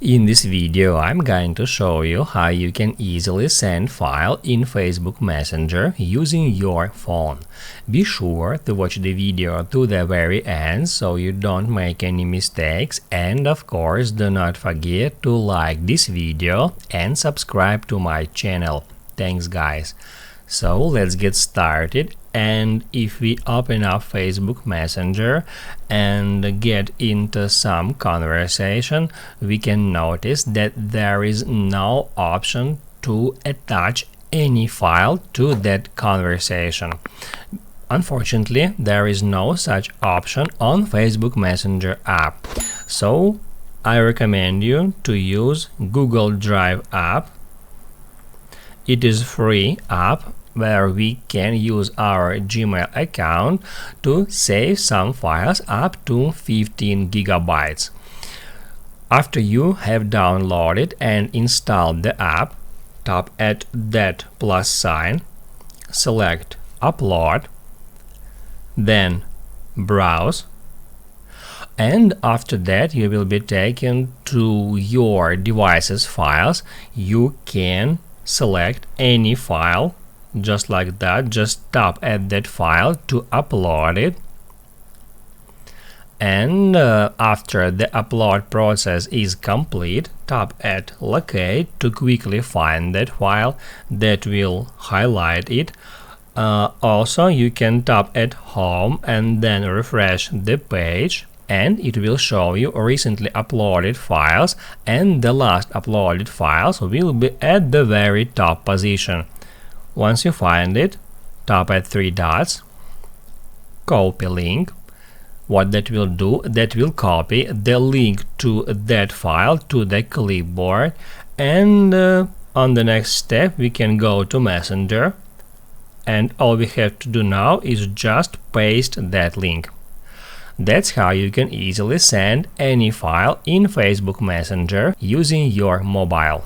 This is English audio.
In this video, I'm going to show you how you can easily send file in Facebook Messenger using your phone. Be sure to watch the video to the very end so you don't make any mistakes, and of course do not forget to like this video and subscribe to my channel. Thanks guys. So let's get started, and if we open up Facebook Messenger and get into some conversation, we can notice that there is no option to attach any file to that conversation. Unfortunately, there is no such option on Facebook Messenger app, so I recommend you to use Google Drive app. It is free app where we can use our Gmail account to save some files up to 15 gigabytes. After you have downloaded and installed the app, tap at that plus sign, select Upload, then Browse, and after that you will be taken to your device's files. You can select any file just like that. Just tap at that file to upload it, and after the upload process is complete, tap at Locate to quickly find that file. That will highlight it. Also, you can tap at Home and then refresh the page, and it will show you recently uploaded files, and the last uploaded files will be at the very top position. Once you find it, tap at three dots, copy link. What that will do, that will copy the link to that file to the clipboard, and on the next step we can go to Messenger, and all we have to do now is just paste that link. That's how you can easily send any file in Facebook Messenger using your mobile.